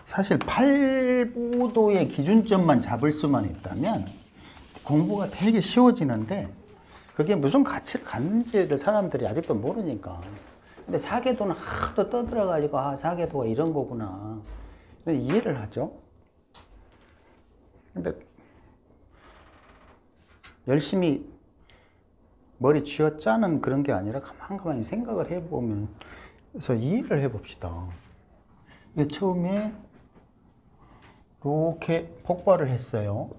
사실 8부도의 기준점만 잡을 수만 있다면 공부가 되게 쉬워지는데 그게 무슨 가치를 갖는지를 사람들이 아직도 모르니까. 근데 사계도는 하도 떠들어가지고 아, 사계도가 이런 거구나 이해를 하죠. 근데 열심히 머리 쥐어짜는 그런 게 아니라 가만히 생각을 해보면서 이해를 해봅시다. 이게 처음에 이렇게 폭발을 했어요.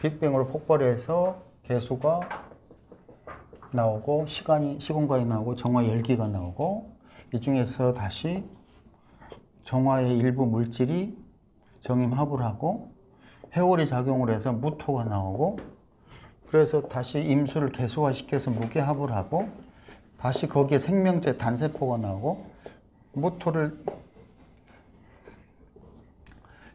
빅뱅으로 폭발해서 개수가 나오고 시공간이 나오고 정화 열기가 나오고 이 중에서 다시 정화의 일부 물질이 정임합을 하고 해오리 작용을 해서 무토가 나오고 그래서 다시 임수를 개수화시켜서 무게합을 하고 다시 거기에 생명체 단세포가 나오고 무토를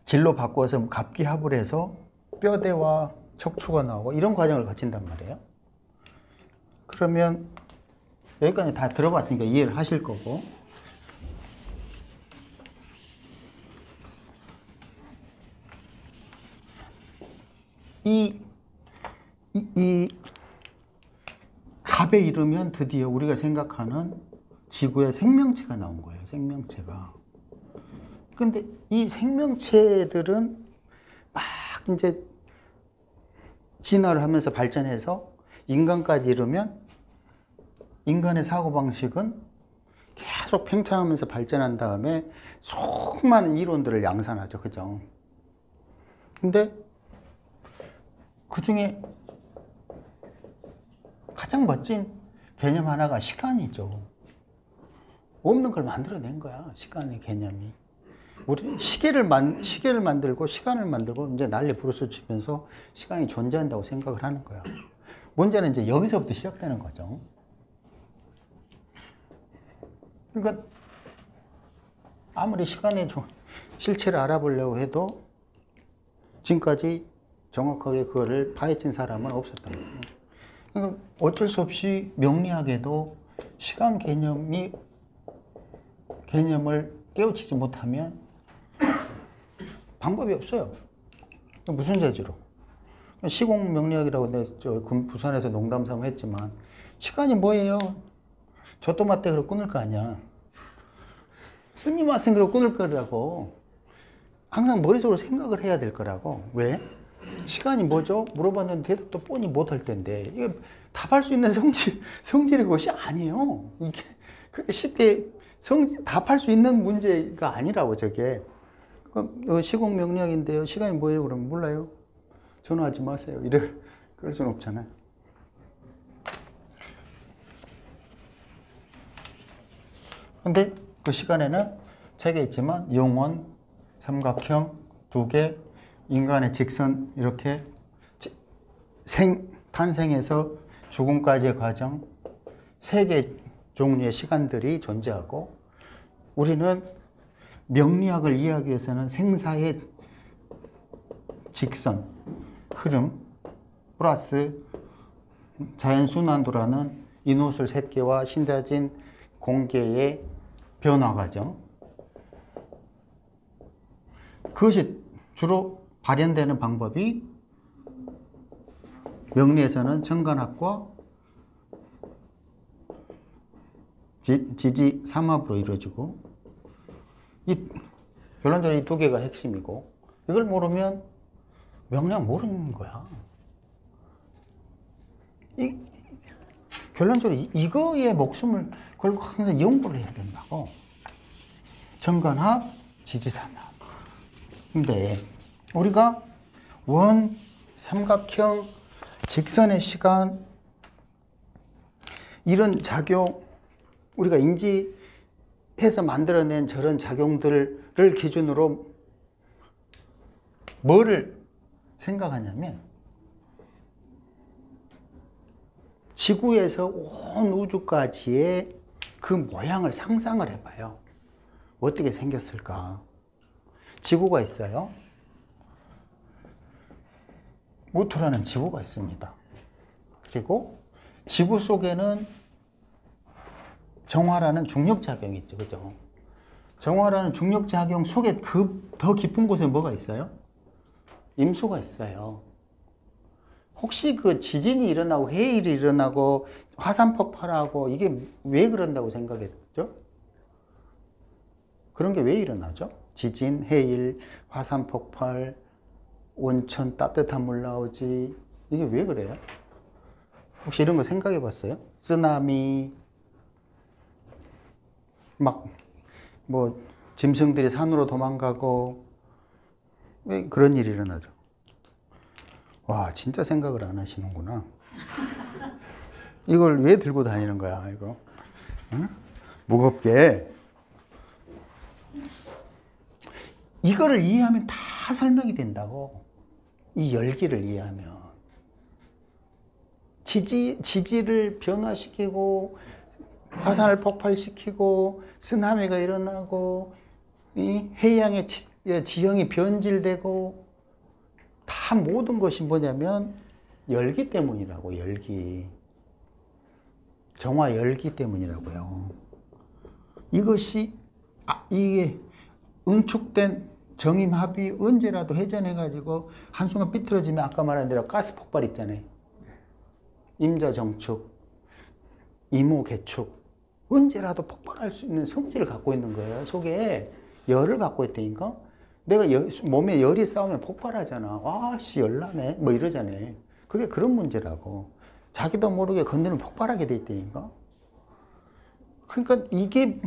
질로 바꿔서 갑기합을 해서 뼈대와 척추가 나오고 이런 과정을 거친단 말이에요. 그러면 여기까지 다 들어봤으니까 이해를 하실 거고 이 갑에 이르면 드디어 우리가 생각하는 지구의 생명체가 나온 거예요. 생명체가. 근데 이 생명체들은 막 이제 진화를 하면서 발전해서 인간까지 이르면 인간의 사고방식은 계속 팽창하면서 발전한 다음에 수많은 이론들을 양산하죠. 그죠? 근데 그 중에 가장 멋진 개념 하나가 시간이죠. 없는 걸 만들어낸 거야. 시간의 개념이. 우리 시계를 만들고 시간을 만들고 이제 난리 부르스 치면서 시간이 존재한다고 생각을 하는 거야. 문제는 이제 여기서부터 시작되는 거죠. 그러니까 아무리 시간의 실체를 알아보려고 해도 지금까지 정확하게 그거를 파헤친 사람은 없었던 거예요. 그러니까 어쩔 수 없이 명리학에도 시간 개념을 깨우치지 못하면 방법이 없어요. 무슨 재주로? 시공 명리학이라고 내가 부산에서 농담 삼아 했지만 시간이 뭐예요? 조또마떼그로 끊을 거 아니야. 스미마셍그로 끊을 거라고. 항상 머릿속으로 생각을 해야 될 거라고. 왜? 시간이 뭐죠? 물어봤는데 대답도 뻔히 못할 텐데 이거 답할 수 있는 성질의 것이 아니에요. 이게 그렇게 쉽게 답할 수 있는 문제가 아니라고. 저게 시공 명령인데요. 시간이 뭐예요? 그러면 몰라요. 전화하지 마세요. 그럴 수는 없잖아요. 근데 그 시간에는 책에 있지만 영원, 삼각형, 두 개, 인간의 직선 이렇게 탄생에서 죽음까지의 과정 세 개 종류의 시간들이 존재하고 우리는 명리학을 이해하기 위해서는 생사의 직선, 흐름 플러스 자연순환도라는 인호술 새끼와 신자진 공계의 변화 과정 그것이 주로 발현되는 방법이 명리에서는 천간학과 지지 삼합으로 이루어지고 결론적으로 이 두 개가 핵심이고 이걸 모르면 명리학 모르는 거야. 결론적으로 이거에 목숨을 걸고 항상 연구를 해야 된다고. 천간합, 지지삼합. 근데 우리가 원, 삼각형, 직선의 시간 이런 작용 우리가 인지해서 만들어낸 저런 작용들을 기준으로 뭐를 생각하냐면 지구에서 온 우주까지의 그 모양을 상상을 해봐요. 어떻게 생겼을까? 지구가 있어요. 무토라는 지구가 있습니다. 그리고 지구 속에는 정화라는 중력작용이 있죠. 그죠? 정화라는 중력작용 속에 더 깊은 곳에 뭐가 있어요? 임수가 있어요. 혹시 그 지진이 일어나고 해일이 일어나고 화산 폭발하고 이게 왜 그런다고 생각했죠? 그런 게 왜 일어나죠? 지진, 해일, 화산 폭발, 온천 따뜻한 물 나오지. 이게 왜 그래요? 혹시 이런 거 생각해 봤어요? 쓰나미, 막, 뭐, 짐승들이 산으로 도망가고, 왜 그런 일이 일어나죠? 와, 진짜 생각을 안 하시는구나. 이걸 왜 들고 다니는 거야, 이거? 응? 무겁게. 이거를 이해하면 다 설명이 된다고. 이 열기를 이해하면. 지지를 변화시키고, 화산을 폭발시키고, 쓰나미가 일어나고, 이 해양의 지형이 변질되고, 다 모든 것이 뭐냐면 열기 때문이라고. 열기. 정화 열기 때문이라고요. 이것이 이게 응축된 정임합이 언제라도 회전해 가지고 한순간 삐뚤어지면 아까 말한 대로 가스 폭발 있잖아요. 임자정축, 이모개축, 언제라도 폭발할 수 있는 성질을 갖고 있는 거예요. 속에 열을 갖고 있다니까. 내가 몸에 열이 쌓으면 폭발하잖아. 아씨 열나네 뭐 이러잖아요. 그게 그런 문제라고. 자기도 모르게 건드리면 폭발하게 돼 있다니까. 그러니까 이게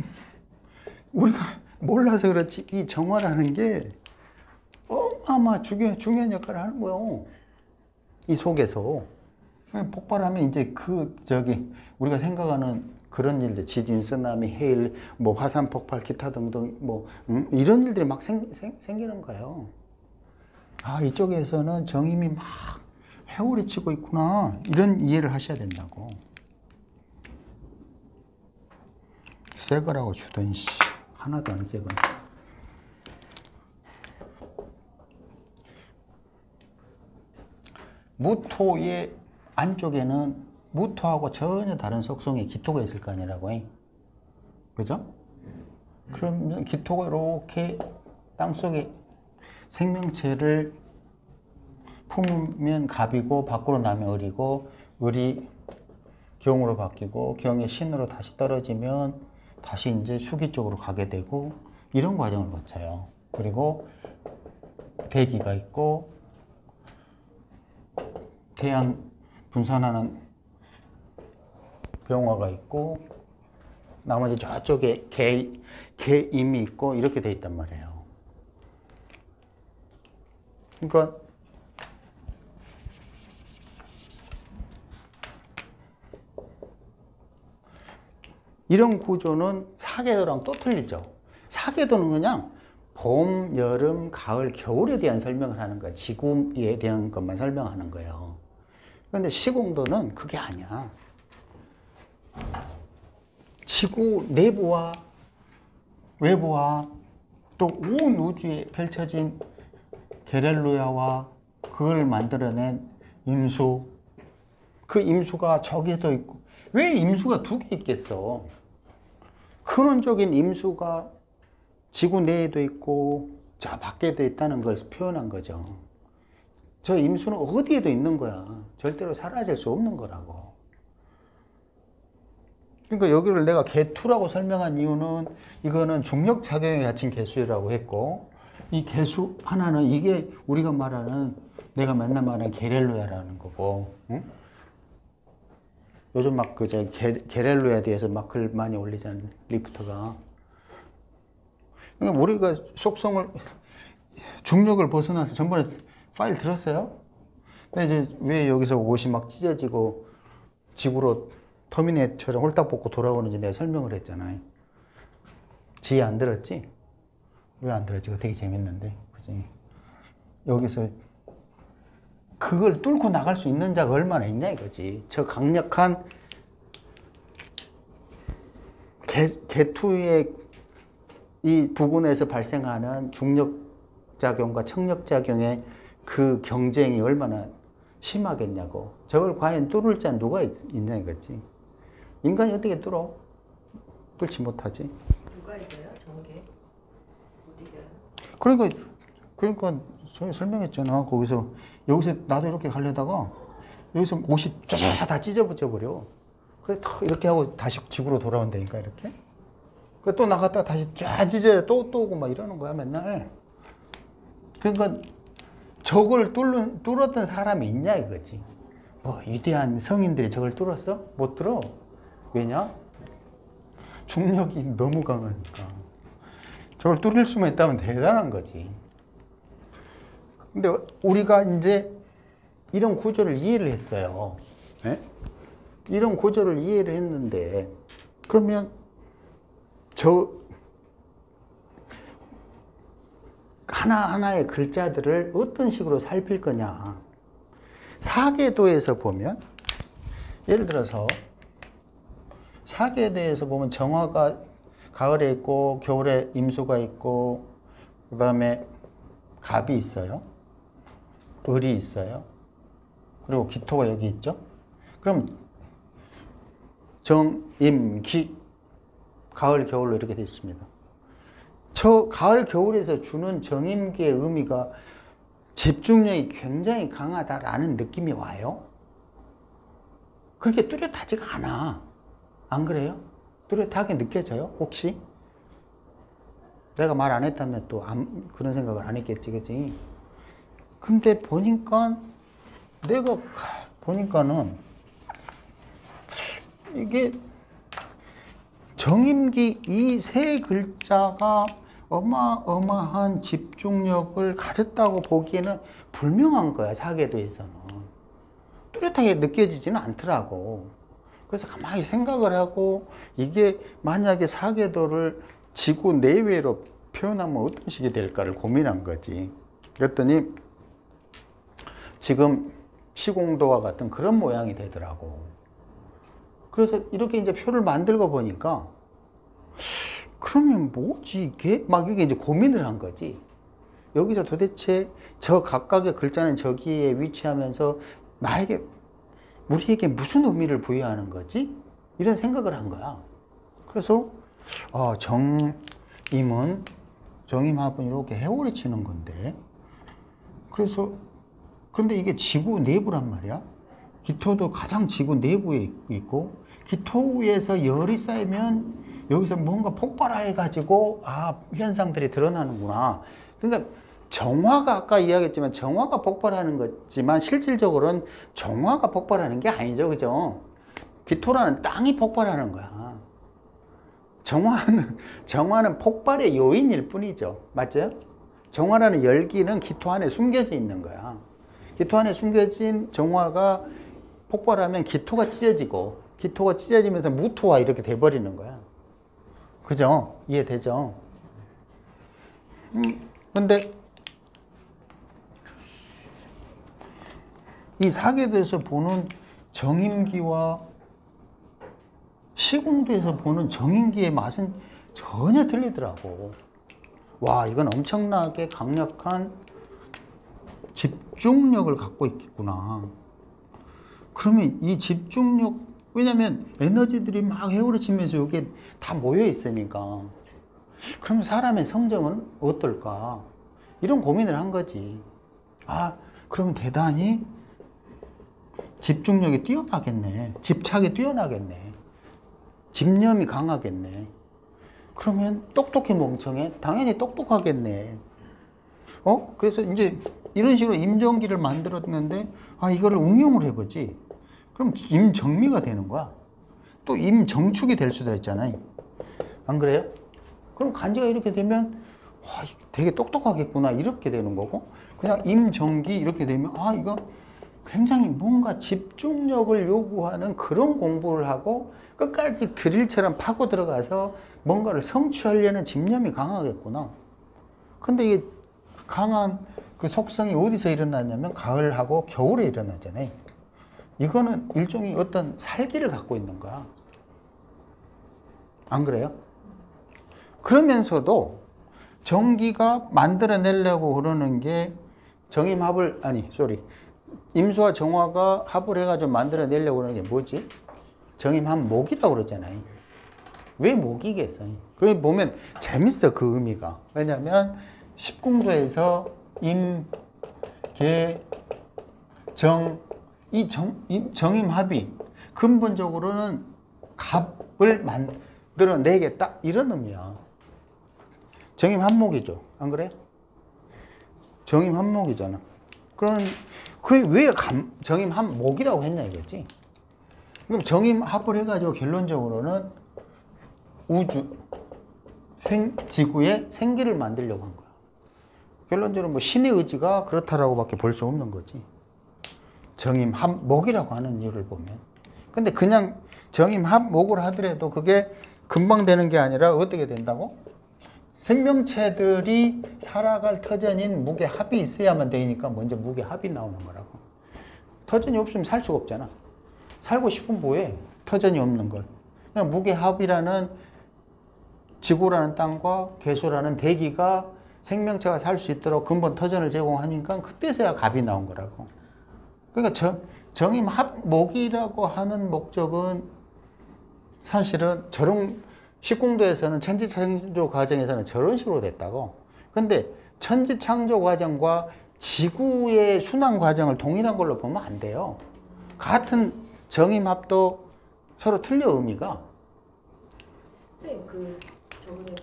우리가 몰라서 그렇지 이 정화라는 게 어마어마 중요한 역할을 하는 거예요. 이 속에서 폭발하면 이제 우리가 생각하는 그런 일들, 지진, 쓰나미, 해일, 뭐 화산 폭발, 기타 등등 뭐 이런 일들이 막 생기는 거예요. 아, 이쪽에서는 정임이 막 회오리 치고 있구나. 이런 이해를 하셔야 된다고. 새 거라고 주더니 하나도 안 새 거. 무토의 안쪽에는 무토하고 전혀 다른 속성의 기토가 있을 거 아니라고. 그죠? 그러면 기토가 이렇게 땅속에 생명체를 품으면 갑이고 밖으로 나면 을이고 을이 경으로 바뀌고 경이 신으로 다시 떨어지면 다시 이제 수기 쪽으로 가게 되고 이런 과정을 거쳐요. 그리고 대기가 있고 태양 분산하는 병화가 있고 나머지 저쪽에 개임이 있고 이렇게 돼 있단 말이에요. 그러니까 이런 구조는 사계도랑 또 틀리죠. 사계도는 그냥 봄, 여름, 가을, 겨울에 대한 설명을 하는 거야. 지구에 대한 것만 설명하는 거예요. 그런데 시공도는 그게 아니야. 지구 내부와 외부와 또 온 우주에 펼쳐진 게렐로야와 그걸 만들어낸 임수, 그 임수가 저기에도 있고, 왜 임수가 두 개 있겠어? 근원적인 임수가 지구 내에도 있고 저 밖에도 있다는 걸 표현한 거죠. 저 임수는 어디에도 있는 거야. 절대로 사라질 수 없는 거라고. 그러니까 여기를 내가 개투라고 설명한 이유는 이거는 중력작용에 갇힌 개수라고 했고, 이 개수 하나는 이게 우리가 말하는, 내가 맨날 말하는 게렐로야라는 거고, 응? 요즘 막 게렐로야에 대해서 막 글 많이 올리잖아요, 리프트가. 그러니까 우리가 속성을, 중력을 벗어나서 전번에 파일 들었어요? 근데 이제 왜 여기서 옷이 막 찢어지고 지구로 터미네이터처럼 홀딱 벗고 돌아오는지 내가 설명을 했잖아요. 지혜 안 들었지? 왜 안 들었지? 그거 되게 재밌는데. 그치? 여기서 그걸 뚫고 나갈 수 있는 자가 얼마나 있냐 이거지. 저 강력한 개투의 이 부근에서 발생하는 중력작용과 청력작용의 그 경쟁이 얼마나 심하겠냐고. 저걸 과연 뚫을 자 누가 있냐 이거지. 인간이 어떻게 뚫어? 뚫지 못하지. 누가 이겨요? 정계? 못 이겨요? 그러니까 저희 설명했잖아. 여기서 나도 이렇게 가려다가 여기서 옷이 쫙 다 찢어져 버려. 그래 또 이렇게 하고 다시 집으로 돌아온다니까 이렇게. 그래 또 나갔다가 다시 쫙 찢어야 또 오고 막 이러는 거야 맨날. 그러니까 저걸 뚫었던 사람이 있냐 이거지. 뭐 위대한 성인들이 저걸 뚫었어? 못 뚫어. 왜냐? 중력이 너무 강하니까. 저걸 뚫을 수만 있다면 대단한 거지. 근데 우리가 이제 이런 구조를 이해를 했어요. 네? 이런 구조를 이해를 했는데, 그러면 하나하나의 글자들을 어떤 식으로 살필 거냐. 사계도에서 보면, 예를 들어서, 사계도에서 보면 정화가 가을에 있고, 겨울에 임수가 있고, 그 다음에 갑이 있어요. 을이 있어요. 그리고 기토가 여기 있죠. 그럼 정, 임, 기, 가을, 겨울로 이렇게 되어 있습니다. 저 가을, 겨울에서 주는 정임기의 의미가 집중력이 굉장히 강하다라는 느낌이 와요. 그렇게 뚜렷하지가 않아. 안 그래요? 뚜렷하게 느껴져요? 혹시? 내가 말 안 했다면 또 그런 생각을 안 했겠지, 그치? 근데 내가 보니까는 이게 정임기 이 세 글자가 어마어마한 집중력을 가졌다고 보기에는 불명한 거야, 사계도에서는. 뚜렷하게 느껴지지는 않더라고. 그래서 가만히 생각을 하고 이게 만약에 사계도를 지구 내외로 표현하면 어떤 식이 될까를 고민한 거지. 그랬더니 지금 시공도와 같은 그런 모양이 되더라고. 그래서 이렇게 이제 표를 만들고 보니까 그러면 뭐지 이게? 막 이게 이제 고민을 한 거지. 여기서 도대체 저 각각의 글자는 저기에 위치하면서 우리에게 무슨 의미를 부여하는 거지? 이런 생각을 한 거야. 그래서 정임합은 이렇게 해오리 치는 건데, 그런데 이게 지구 내부란 말이야. 기토도 가장 지구 내부에 있고, 기토에서 열이 쌓이면 여기서 뭔가 폭발해가지고 현상들이 드러나는구나. 그러니까 정화가 아까 이야기했지만 정화가 폭발하는 거지만 실질적으로는 정화가 폭발하는 게 아니죠, 그죠? 기토라는 땅이 폭발하는 거야. 정화는 폭발의 요인일 뿐이죠. 맞죠? 정화라는 열기는 기토 안에 숨겨져 있는 거야. 기토 안에 숨겨진 정화가 폭발하면 기토가 찢어지고, 기토가 찢어지면서 무토화 이렇게 돼버리는 거야. 그죠? 이해되죠? 근데 이 사계도에서 보는 정임기와 시공도에서 보는 정임기의 맛은 전혀 틀리더라고. 와, 이건 엄청나게 강력한 집중력을 갖고 있겠구나. 그러면 이 집중력, 왜냐면 에너지들이 막 헤어리치면서 여기에 다 모여 있으니까. 그러면 사람의 성정은 어떨까? 이런 고민을 한 거지. 그러면 대단히 집중력이 뛰어나겠네. 집착이 뛰어나겠네. 집념이 강하겠네. 그러면 똑똑해 멍청해? 당연히 똑똑하겠네. 그래서 이제 이런 식으로 임정기를 만들었는데, 이거를 응용을 해보지. 그럼 임정미가 되는 거야. 또 임정축이 될 수도 있잖아요. 안 그래요? 그럼 간지가 이렇게 되면, 되게 똑똑하겠구나. 이렇게 되는 거고, 그냥 임정기 이렇게 되면, 이거 굉장히 뭔가 집중력을 요구하는 그런 공부를 하고, 끝까지 드릴처럼 파고 들어가서 뭔가를 성취하려는 집념이 강하겠구나. 근데 이게 강한 그 속성이 어디서 일어나냐면 가을하고 겨울에 일어나잖아요. 이거는 일종의 어떤 살기를 갖고 있는 거야. 안 그래요? 그러면서도 정기가 만들어내려고 그러는 게 임수와 정화가 합을 해가지고 만들어내려고 그러는 게 뭐지? 정임합목이라고 그러잖아요. 왜 목이겠어요? 거기 보면 재밌어, 그 의미가. 왜냐면 십궁도에서 임, 계, 정, 정임합이 근본적으로는 갑을 만들어내겠다 이런 의미야. 정임합목이죠, 안 그래? 정임합목이잖아. 그럼 왜 정임합목이라고 했냐 이거지. 그럼 정임합을 해가지고 결론적으로는 지구에 생기를 만들려고 한 거야. 결론적으로 뭐 신의 의지가 그렇다라고밖에 볼 수 없는 거지. 정임합목이라고 하는 이유를 보면. 근데 그냥 정임합목을 하더라도 그게 금방 되는 게 아니라 어떻게 된다고? 생명체들이 살아갈 터전인 무게합이 있어야만 되니까 먼저 무게합이 나오는 거라고. 터전이 없으면 살 수가 없잖아. 살고 싶으면 뭐해? 터전이 없는 걸. 그냥 무게합이라는 지구라는 땅과 괴수라는 대기가 생명체가 살 수 있도록 근본 터전을 제공하니까 그때서야 갑이 나온 거라고. 그러니까 정임합목이라고 하는 목적은 사실은 저런 십궁도에서는 천지창조 과정에서는 저런 식으로 됐다고. 근데 천지창조 과정과 지구의 순환 과정을 동일한 걸로 보면 안 돼요. 같은 정임합도 서로 틀려, 의미가. 선생님, 그 저번에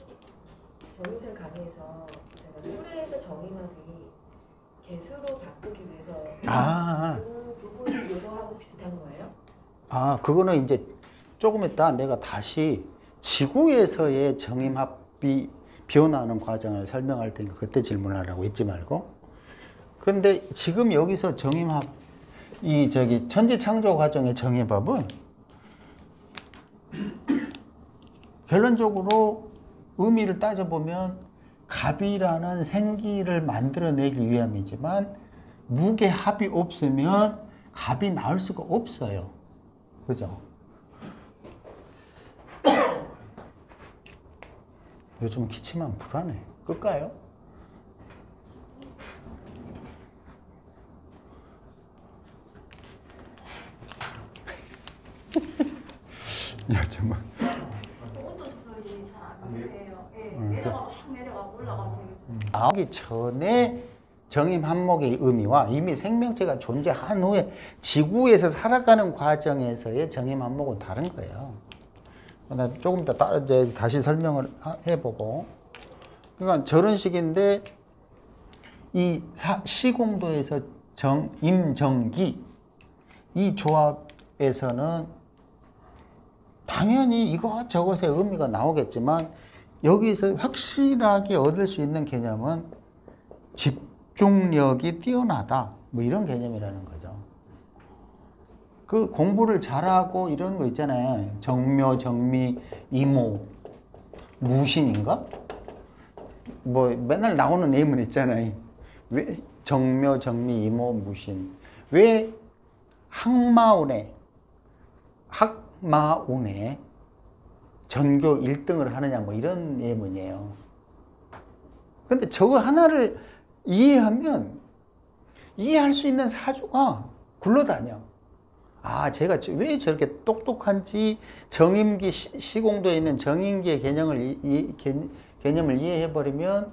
정인생 강의에서 제가 수레에서 정임합이 개수로 바꾸기 위해서 그 부분이 이거하고 비슷한 거예요? 그거는 이제 조금 이따 내가 다시 지구에서의 정임합이 변화하는 과정을 설명할 테니까 그때 질문하라고 잊지 말고. 근데 지금 여기서 정임합, 천지창조 과정의 정임합은 결론적으로 의미를 따져보면 갑이라는 생기를 만들어내기 위함이지만 무게합이 없으면 갑이 나올 수가 없어요. 그죠? 요즘 기침하면 불안해. 끌까요? 정말. 온도 조절이 잘 안 돼요. 내려가고 확 내려가고 올라가고 나오기 전에 정임합목의 의미와 이미 생명체가 존재한 후에 지구에서 살아가는 과정에서의 정임합목은 다른 거예요. 나 조금 이따 다시 설명을 해보고. 그러니까 저런 식인데 이 시공도에서 임정기 이 조합에서는 당연히 이것저것의 의미가 나오겠지만 여기서 확실하게 얻을 수 있는 개념은 집중력이 뛰어나다 뭐 이런 개념이라는 거죠. 그 공부를 잘하고 이런 거 있잖아요. 정묘, 정미, 이모, 무신인가? 뭐 맨날 나오는 네임은 있잖아요. 왜 정묘, 정미, 이모, 무신. 왜 학마운에 전교 1등을 하느냐 뭐 이런 예문이에요. 근데 저거 하나를 이해하면 이해할 수 있는 사주가 굴러다녀. 제가 왜 저렇게 똑똑한지 정임기 시공도에 있는 정임기의 개념을 이해해버리면,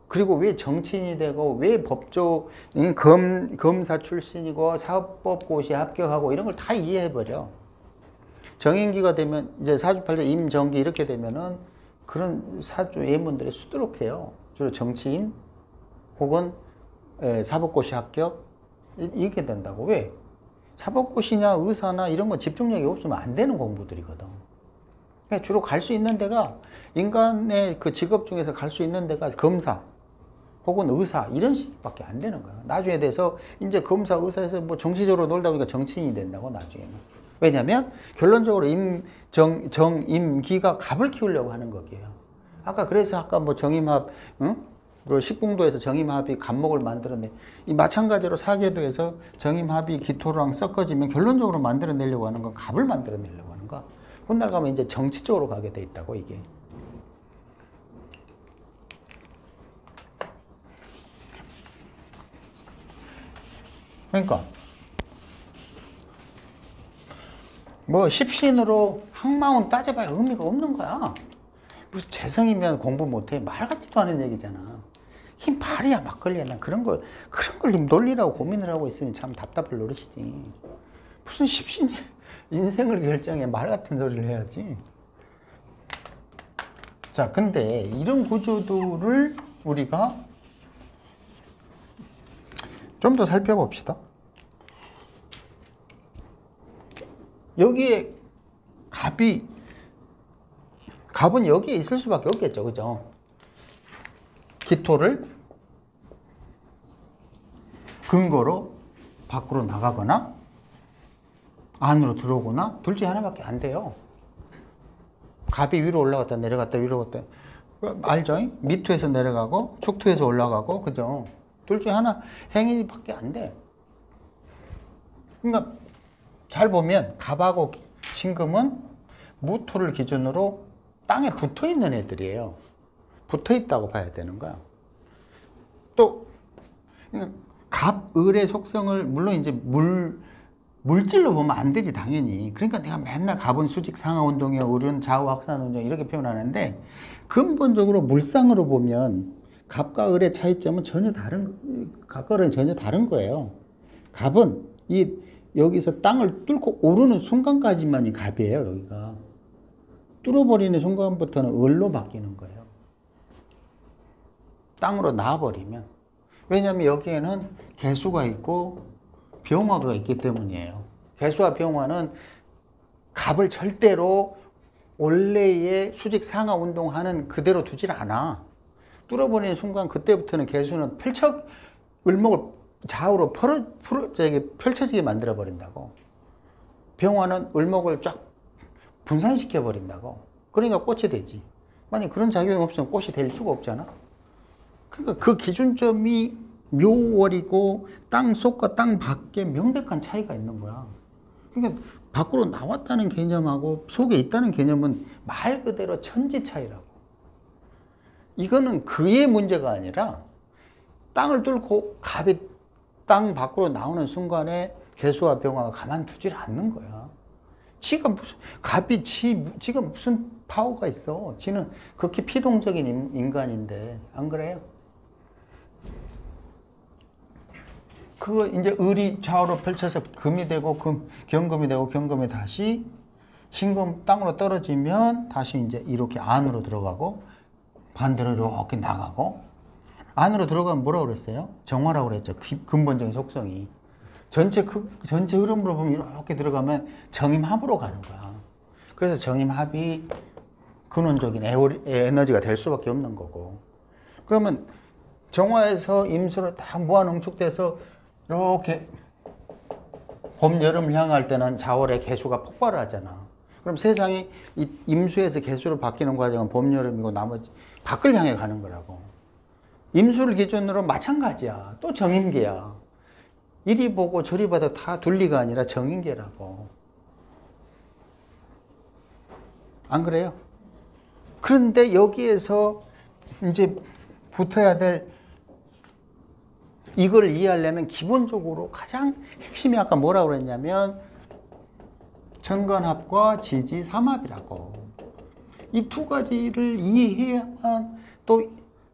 그리고 왜 정치인이 되고 왜 검사 출신이고 사법고시 합격하고 이런 걸 다 이해해버려. 정임기가 되면 이제 사주팔자 임정기 이렇게 되면은 그런 사주 예문들이 수두룩해요. 주로 정치인 혹은 사법고시 합격 이렇게 된다고. 왜? 사법고시냐 의사나 이런 건 집중력이 없으면 안 되는 공부들이거든. 그러니까 주로 갈 수 있는 데가, 인간의 그 직업 중에서 갈 수 있는 데가 검사 혹은 의사 이런 식밖에 안 되는 거야. 나중에 돼서 이제 검사 의사에서 뭐 정치적으로 놀다 보니까 정치인이 된다고 나중에는. 왜냐면 결론적으로 임기가 갑을 키우려고 하는 거예요. 아까 뭐 정임합, 그 십궁도에서 정임합이 갑목을 만들어내. 이 마찬가지로 사계도에서 정임합이 기토랑 섞어지면 결론적으로 만들어내려고 하는 건 갑을 만들어내려고 하는 거. 훗날 가면 이제 정치 쪽으로 가게 돼 있다고, 이게. 그러니까 뭐 십신으로 항마운 따져봐야 의미가 없는 거야. 무슨 재성이면 공부 못해 말 같지도 않은 얘기잖아. 힘 발이야 막걸리야. 난 그런 걸 논리라고 고민을 하고 있으니 참 답답할 노릇이지. 무슨 십신이 인생을 결정해 말 같은 소리를 해야지. 자, 근데 이런 구조들을 우리가 좀 더 살펴봅시다. 여기에 갑은 여기에 있을 수밖에 없겠죠. 그죠? 기토를 근거로 밖으로 나가거나 안으로 들어오거나 둘 중에 하나밖에 안 돼요. 갑이 위로 올라갔다 내려갔다 위로 갔다. 알죠? 미토에서 내려가고 촉토에서 올라가고, 그죠? 둘 중에 하나 행위밖에 안 돼. 그러니까 잘 보면 갑하고 신금은 무토를 기준으로 땅에 붙어 있는 애들이에요. 붙어 있다고 봐야 되는 거야. 또 갑, 을의 속성을 물론 이제 물질로 보면 안 되지 당연히. 그러니까 내가 맨날 갑은 수직 상하 운동이야, 을은 좌우 확산 운동 이렇게 표현하는데, 근본적으로 물상으로 보면 갑과 을의 차이점은 갑과 을은 전혀 다른 거예요. 갑은 여기서 땅을 뚫고 오르는 순간까지만이 갑이에요. 여기가 뚫어버리는 순간부터는 을로 바뀌는 거예요. 땅으로 나와버리면. 왜냐하면 여기에는 개수가 있고 병화가 있기 때문이에요. 개수와 병화는 갑을 절대로 원래의 수직 상하 운동하는 그대로 두질 않아. 뚫어버리는 순간 그때부터는 개수는 을목을 좌우로 펼쳐지게 만들어 버린다고. 병화는 을목을 쫙 분산시켜 버린다고. 그러니까 꽃이 되지. 만약 그런 작용이 없으면 꽃이 될 수가 없잖아. 그러니까 그 기준점이 묘월이고 땅 속과 땅 밖에 명백한 차이가 있는 거야. 그러니까 밖으로 나왔다는 개념하고 속에 있다는 개념은 말 그대로 천지 차이라고. 이거는 그의 문제가 아니라 땅을 뚫고 갑이 땅 밖으로 나오는 순간에 개수와 병화가 가만두질 않는 거야. 지가 무슨 파워가 있어. 지는 극히 피동적인 인간인데, 안 그래요? 그거 이제 을이 좌우로 펼쳐서 금이 되고, 경금이 되고, 경금이 다시 신금 땅으로 떨어지면 다시 이제 이렇게 안으로 들어가고, 반대로 이렇게 나가고, 안으로 들어가면 뭐라고 그랬어요? 정화라고 그랬죠. 근본적인 속성이. 전체 흐름으로 보면 이렇게 들어가면 정임합으로 가는 거야. 그래서 정임합이 근원적인 에너지가 될 수밖에 없는 거고. 그러면 정화에서 임수로 다 무한응축돼서 이렇게 봄, 여름을 향할 때는 자월의 개수가 폭발을 하잖아. 그럼 세상이 이 임수에서 개수로 바뀌는 과정은 봄, 여름이고 나머지 밖을 향해 가는 거라고. 임수를 기준으로 마찬가지야. 또 정임계야. 이리 보고 저리 봐도 다 둘리가 아니라 정임계라고. 안 그래요? 그런데 여기에서 이제 붙어야 될, 이걸 이해하려면 기본적으로 가장 핵심이 아까 뭐라고 그랬냐면 천간합과 지지삼합이라고. 이 두 가지를 이해해야만 또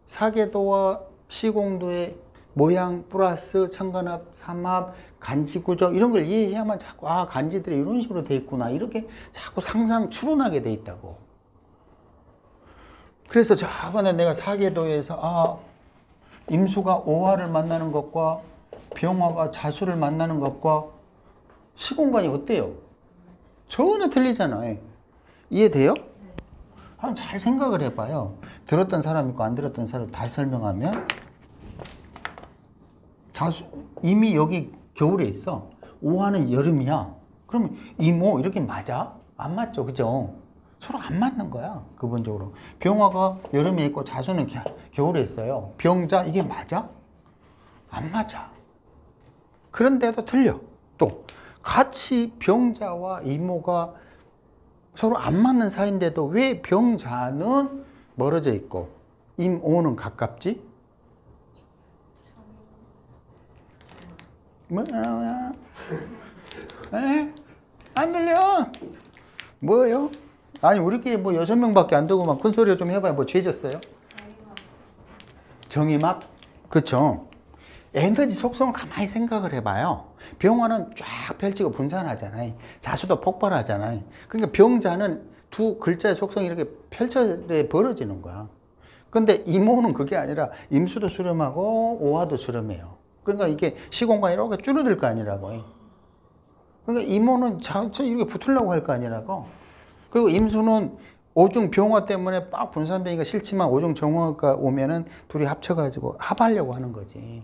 사계도와 시공도의 모양 플러스 천간합, 삼합, 간지구조 이런 걸 이해해야만 자꾸 간지들이 이런 식으로 돼 있구나 이렇게 자꾸 추론하게 돼 있다고. 그래서 저번에 내가 사계도에서 임수가 오화를 만나는 것과 병화가 자수를 만나는 것과 시공간이 어때요? 전혀 틀리잖아요. 이해돼요? 한번 잘 생각을 해봐요. 들었던 사람 있고 안 들었던 사람 다시 설명하면, 이미 여기 겨울에 있어. 오화는 여름이야. 그러면 이모 이렇게 맞아? 안 맞죠, 그죠? 서로 안 맞는 거야, 근본적으로. 병화가 여름에 있고 자수는 겨울에 있어요. 병자 이게 맞아? 안 맞아. 그런데도 틀려. 또 같이 병자와 이모가 서로 안 맞는 사이인데도 왜 병자는 멀어져 있고 임오는 가깝지? 뭐야? 안 들려? 뭐예요? 아니 우리끼리 뭐 6명밖에 안 되고만 큰 소리로 좀 해봐요. 뭐 죄졌어요? 정임합? 그쵸. 에너지 속성을 가만히 생각을 해봐요. 병화는 쫙 펼치고 분산하잖아요. 자수도 폭발하잖아요. 그러니까 병자는 두 글자의 속성이 이렇게 펼쳐져 벌어지는 거야. 근데 이모는 그게 아니라 임수도 수렴하고 오화도 수렴해요. 그러니까 이게 시공간이 이렇게 줄어들 거 아니라고. 그러니까 이모는 이렇게 붙으려고 할 거 아니라고. 그리고 임수는 오중 병화 때문에 빡 분산되니까 싫지만 오중 정화가 오면은 둘이 합쳐가지고 합하려고 하는 거지.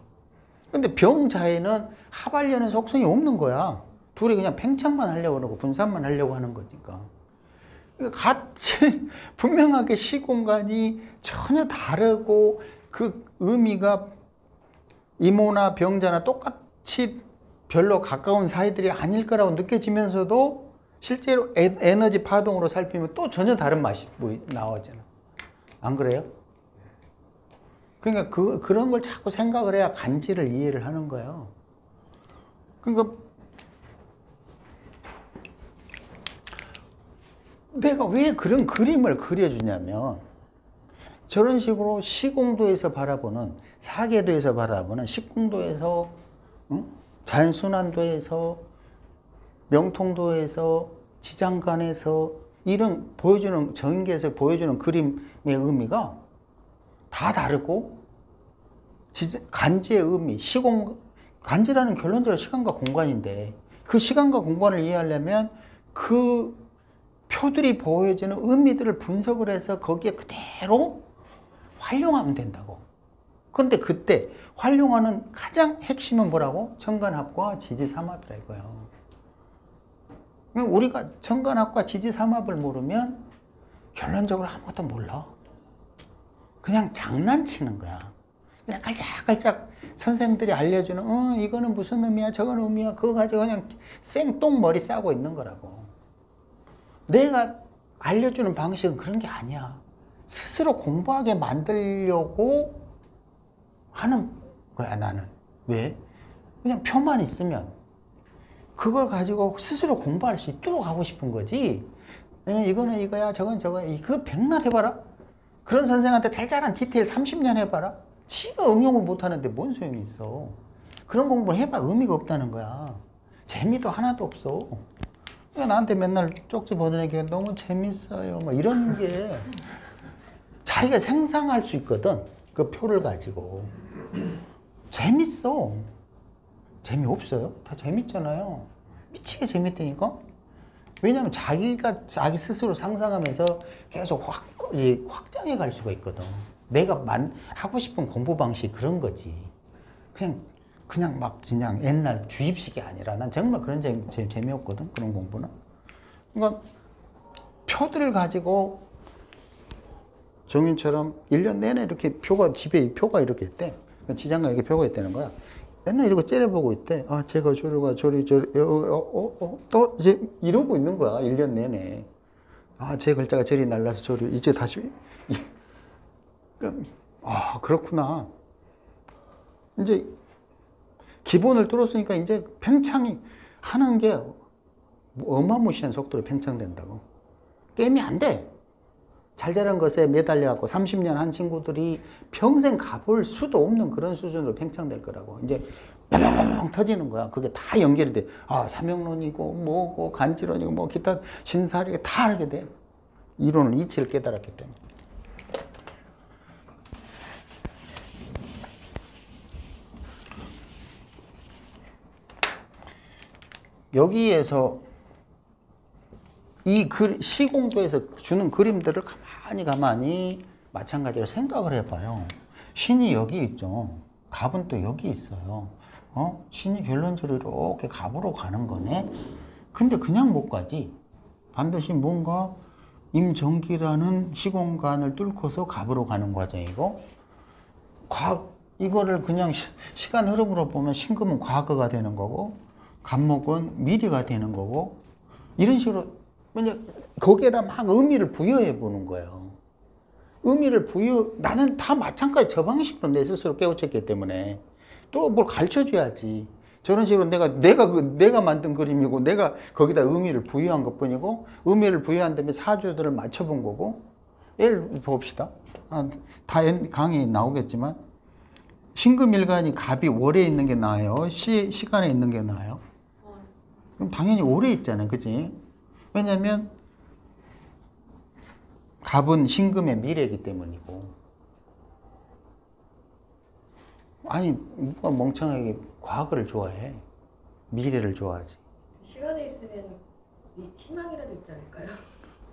근데 병자에는 합하려는 속성이 없는 거야. 둘이 그냥 팽창만 하려고 그러고 분산만 하려고 하는 거니까. 그러니까 같이 분명하게 시공간이 전혀 다르고 그 의미가 이모나 병자나 똑같이 별로 가까운 사이들이 아닐 거라고 느껴지면서도 실제로 에너지 파동으로 살피면 또 전혀 다른 맛이 나오잖아. 안 그래요? 그러니까 그런 걸 자꾸 생각을 해야 간지를 이해를 하는 거예요. 그러니까 내가 왜 그런 그림을 그려주냐면 저런 식으로 시공도에서 바라보는 사계도에서 바라보는 식궁도에서 자연순환도에서 명통도에서 지장간에서 이런 보여주는 정인계에서 보여주는 그림의 의미가 다 다르고 간지의 의미, 간지라는 결론적으로 시간과 공간인데 그 시간과 공간을 이해하려면 그 표들이 보여주는 의미들을 분석을 해서 거기에 그대로 활용하면 된다고. 근데 그때 활용하는 가장 핵심은 뭐라고? 정관합과 지지삼합이라 이거예요. 우리가 정관합과 지지삼합을 모르면 결론적으로 아무것도 몰라. 그냥 장난치는 거야. 그냥 깔짝깔짝 선생들이 알려주는 이거는 무슨 의미야 저건 의미야 그거 가지고 그냥 생똥머리 싸고 있는 거라고. 내가 알려주는 방식은 그런 게 아니야. 스스로 공부하게 만들려고 하는 거야 나는. 왜? 그냥 표만 있으면 그걸 가지고 스스로 공부할 수 있도록 하고 싶은 거지. 이거는 이거야 저건 저거야 그거 백날 해봐라. 그런 선생한테 잘 자란 디테일 30년 해봐라. 지가 응용을 못하는데 뭔 소용이 있어. 그런 공부를 해봐 의미가 없다는 거야. 재미도 하나도 없어. 그러니까 나한테 맨날 쪽지 보내니까 너무 재밌어요 막 이런 게 자기가 상상할 수 있거든. 그 표를 가지고. 재밌어. 재미없어요? 다 재밌잖아요. 미치게 재밌다니까? 왜냐면 자기 스스로 상상하면서 계속 확장해 갈 수가 있거든. 내가 하고 싶은 공부 방식 그런 거지. 그냥 막 그냥 옛날 주입식이 아니라 난 정말 그런 재미없거든. 그런 공부는. 그러니까 표들을 가지고 정윤처럼 1년 내내 이렇게 집에 표가 이렇게 있대. 지장간 이렇게 표가 있다는 거야. 맨날 이러고 째려보고 있대. 제가 저리 또 이제 이러고 있는 거야. 1년 내내. 제 글자가 저리 날라서 저리 이제 다시 그렇구나. 이제 기본을 뚫었으니까 이제 팽창이 하는 게 어마무시한 속도로 팽창된다고. 게임이 안 돼. 잘 자란 것에 매달려갖고 30년 한 친구들이 평생 가볼 수도 없는 그런 수준으로 팽창될 거라고. 이제 뻥 터지는 거야. 그게 다 연결이 돼. 삼형론이고 뭐고 간지론이고 뭐 기타 신사리가 다 알게 돼. 이론을 이치를 깨달았기 때문에. 여기에서 이 시공도에서 주는 그림들을 가만히 마찬가지로 생각을 해봐요. 신이 여기 있죠. 갑은 또 여기 있어요. 신이 결론적으로 이렇게 갑으로 가는 거네. 근데 그냥 못 가지. 반드시 뭔가 임정기라는 시공간을 뚫고서 갑으로 가는 과정이고, 이거를 그냥 시간 흐름으로 보면 신금은 과거가 되는 거고, 갑목은 미래가 되는 거고, 이런 식으로 거기에다 막 의미를 부여해 보는 거예요. 나는 다 마찬가지 저 방식으로 내 스스로 깨우쳤기 때문에 또 뭘 가르쳐 줘야지. 저런 식으로 내가 만든 그림이고 내가 거기다 의미를 부여한 것뿐이고 의미를 부여한 다음에 사주들을 맞춰본 거고. 예를 봅시다. 다 강의에 나오겠지만 신금일간이 갑이 월에 있는 게 나아요? 시간에 있는 게 나아요? 그럼 당연히 월에 있잖아요. 그치? 왜냐면 갑은 신금의 미래이기 때문이고. 아니 누가 멍청하게 과거를 좋아해? 미래를 좋아하지. 시간에 있으면 희망이라도 있지 않을까요?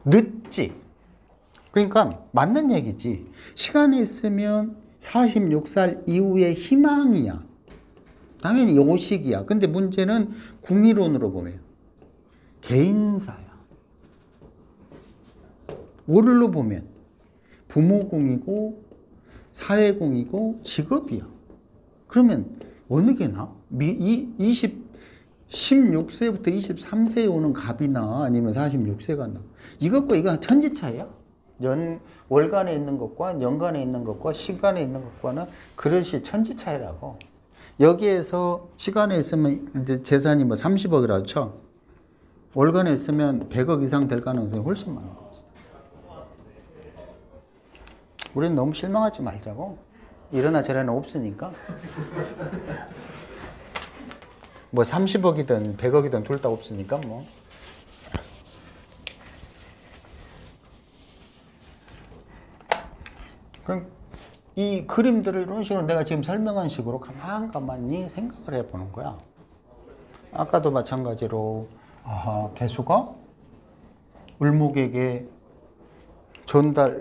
늦지. 그러니까 맞는 얘기지. 시간에 있으면 46살 이후의 희망이야. 당연히 요식이야. 근데 문제는 궁이론으로 보면 개인사야. 월로 보면 부모궁이고 사회궁이고 직업이야. 그러면 어느 게 나? 16세부터 23세에 오는 갑이나 아니면 46세가 나. 이것과 이거 천지차이야. 월간에 있는 것과 연간에 있는 것과 시간에 있는 것과는 그릇이 천지차이라고. 여기에서 시간에 있으면 이제 재산이 뭐 30억이라고 쳐. 월간에 있으면 100억 이상 될 가능성이 훨씬 많은 거지. 우리는 너무 실망하지 말자고. 이러나 저러나 없으니까. 뭐 30억이든 100억이든 둘 다 없으니까 뭐. 그럼 이 그림들을 이런 식으로 내가 지금 설명한 식으로 가만히 생각을 해보는 거야. 아까도 마찬가지로 개수가 을목에게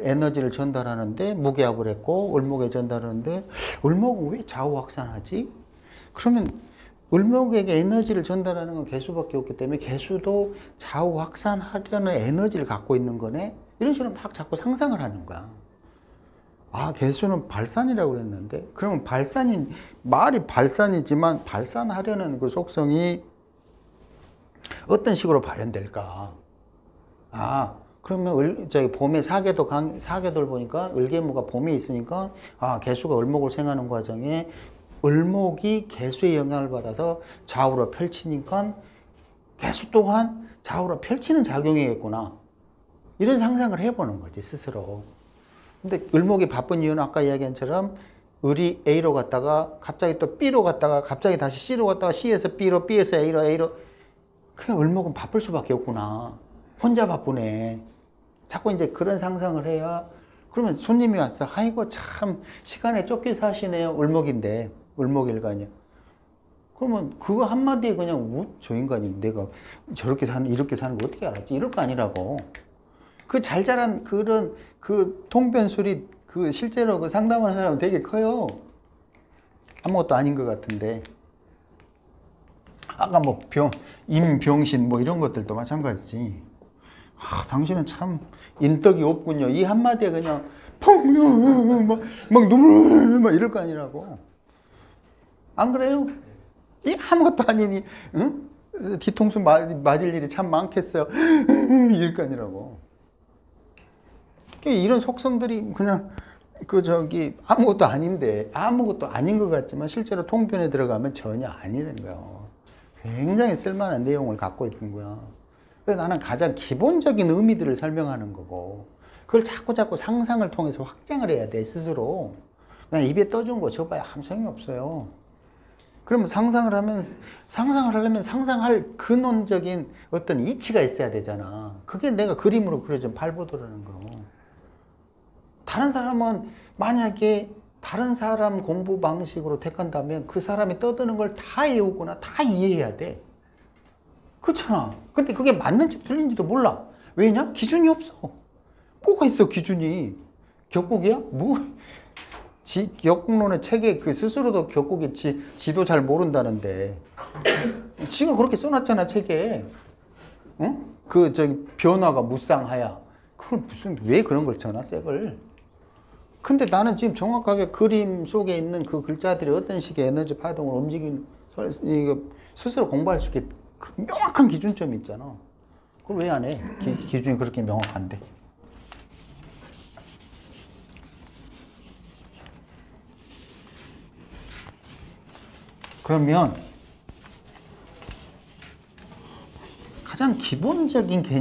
에너지를 전달하는데 무게합을 했고 을목에 전달하는데 을목은 왜 좌우 확산하지? 그러면 을목에게 에너지를 전달하는 건 개수밖에 없기 때문에 개수도 좌우 확산하려는 에너지를 갖고 있는 거네? 이런 식으로 막 자꾸 상상을 하는 거야. 개수는 발산이라고 그랬는데, 그러면 말이 발산이지만 발산하려는 그 속성이 어떤 식으로 발현될까? 그러면 봄에 사계돌 보니까 을개무가 봄에 있으니까 개수가 을목을 생하는 과정에 을목이 개수의 영향을 받아서 좌우로 펼치니까 개수 또한 좌우로 펼치는 작용이겠구나. 이런 상상을 해보는 거지, 스스로. 근데 을목이 바쁜 이유는 아까 이야기한 처럼 을이 A로 갔다가 갑자기 또 B로 갔다가 갑자기 다시 C로 갔다가 C에서 B로 B에서 A로 그냥 을목은 바쁠 수밖에 없구나. 혼자 바쁘네. 자꾸 이제 그런 상상을 해야. 그러면 손님이 왔어. 아이고 참 시간에 쫓겨 사시네요. 을목인데 을목일간이야. 그러면 그거 한마디에 그냥 저 인간이 내가 이렇게 사는 거 어떻게 알았지? 이럴 거 아니라고. 그 잘 자란 그런 그 통변술이 실제로 그 상담하는 사람은 되게 커요. 아무것도 아닌 것 같은데. 아까 뭐 임병신 뭐 이런 것들도 마찬가지지. 당신은 참 인덕이 없군요. 이 한마디에 그냥 펑 막 눈물 막 이럴 거 아니라고. 안 그래요? 이 아무것도 아니니 응? 뒤통수 맞을 일이 참 많겠어요. 이럴 거 아니라고. 이런 속성들이 그냥 아무것도 아닌데 아무것도 아닌 것 같지만 실제로 통변에 들어가면 전혀 아니라는 거예요. 굉장히 쓸만한 내용을 갖고 있는 거야. 그래서 나는 가장 기본적인 의미들을 설명하는 거고 그걸 자꾸 상상을 통해서 확장을 해야 돼 스스로. 그냥 입에 떠준 거 줘봐야 아무 소용이 없어요. 그러면 상상을 하려면 상상할 근원적인 어떤 이치가 있어야 되잖아. 그게 내가 그림으로 그려준 팔보도라는 거. 다른 사람은 만약에 다른 사람 공부 방식으로 택한다면 그 사람이 떠드는 걸 다 외우거나 다 이해해야 돼. 그렇잖아. 근데 그게 맞는지 틀린지도 몰라. 왜냐? 기준이 없어. 뭐가 있어 기준이. 격국이야? 격국론의 책에 그 스스로도 격국이 지도 잘 모른다는데 지가 그렇게 써놨잖아 책에. 응? 변화가 무쌍하야. 그걸 왜 그런 걸 써놨어 걸. 근데 나는 지금 정확하게 그림 속에 있는 그 글자들이 어떤 식의 에너지 파동을 움직이는 스스로 공부할 수 있게 명확한 기준점이 있잖아. 그걸 왜 안 해? 기준이 그렇게 명확한데. 그러면 가장 기본적인 개념